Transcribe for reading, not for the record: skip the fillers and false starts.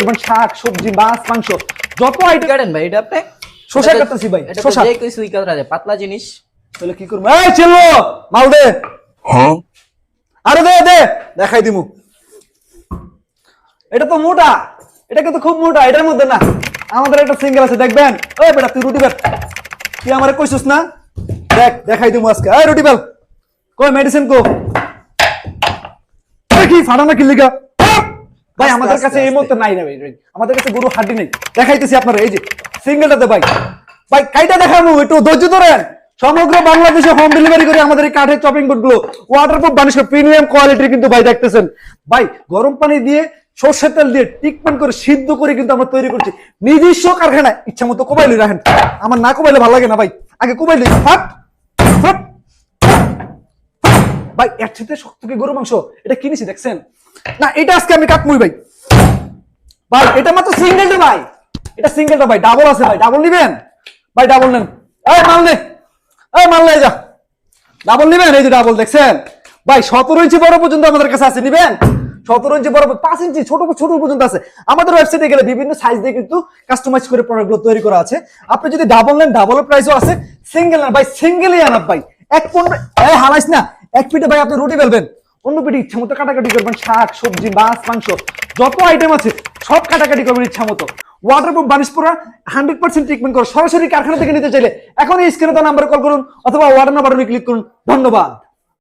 শাক সবজি মাছ মাংস যত আইটেম কাটেন ভাই এটা আপনি শসা কাটতেছি ভাই এটা শসা যে কিছু ই করা যায় পাতলা জিনিস তাহলে কি করব এই চেলো মাল দে হ্যাঁ আরে দে দে দেখাই দিমু এটা তো মোটা এটা কিন্তু খুব মোটা এটার মধ্যে না আমাদের একটা সিঙ্গেল আছে দেখবেন ওই বেটা তুই রুটি বেল তুই আমারে কইছস না দেখ দেখাই দিমু আজকে এই রুটি বেল কই মেডিসিন কো কি ফাড়া না কি লিগা ভাই আমাদের কাছে এই মুহূর্তে নাই না ভাই আমাদের কাছে গরু হাড্ডি নেই দেখাইতেছি আপনারা এই যে সিঙ্গেলটাতে ভাই ভাই কাইটা দেখাবো একটু ধৈর্য ধরেন সমগ্র বাংলাদেশে হোম ডেলিভারি করে আমাদের এই কাঠের চপিং বোর্ড গুলো ওয়াটারপ্রুফ বানিশ প্রিমিয়াম কোয়ালিটির কিন্তু ভাই দেখতেছেন ভাই গরম পানি দিয়ে সরষের তেল দিয়ে ট্রিটমেন্ট করে সিদ্ধ করে কিন্তু আমরা তৈরি করছি নিজস্ব কারখানায় ইচ্ছা মতো কোবাইলি রাখেন আমার না কোবাইলে ভালো লাগে না ভাই আগে কোবাইলি ফাট ফাট ভাই এর সাথে শক্ত কি গরু মাংস এটা কিনেছি দেখছেন না এটা আজকে আমি কাটমুই ভাই ভাই এটা মাত্র সিঙ্গেলটা ভাই এটা সিঙ্গেলটা ভাই ডাবল আছে ভাই ডাবল নিবেন ভাই ডাবল নেন এই মাল নে যা ডাবল নিবেন এই যে ডাবল দেখছেন ভাই 17 ইঞ্চি বড় পর্যন্ত আমাদের কাছে আছে নিবেন 17 ইঞ্চি বড় 5 ইঞ্চি ছোট ছোট পর্যন্ত আছে আমাদের ওয়েবসাইটে গেলে বিভিন্ন সাইজ দিয়ে কিন্তু কাস্টমাইজ করে প্রোডাক্টগুলো তৈরি করা আছে আপনি যদি ডাবল নেন ডাবলের প্রাইসও আছে সিঙ্গেল নেন ভাই সিঙ্গেলই আনাব ভাই এক পণ্য এই হালাইস না এক পিঠে ভাই আপনি রুটি বেলবেন অন্য পিঠে ইচ্ছা মতো কাটাকাটি করবেন শাক সবজি মাছ মাংস যত আইটেম আছে সব কাটাকাটি করবেন ইচ্ছা মতো ওয়াটারপ্রুফ বানিশ পুরা 100% ট্রিটমেন্ট করে সরাসরি কারখানা থেকে নিতে চাইলে এখন এই স্ক্রিনে তো নাম্বারে কল করুন অথবা ওয়াটার নাম্বারে ক্লিক করুন ধন্যবাদ।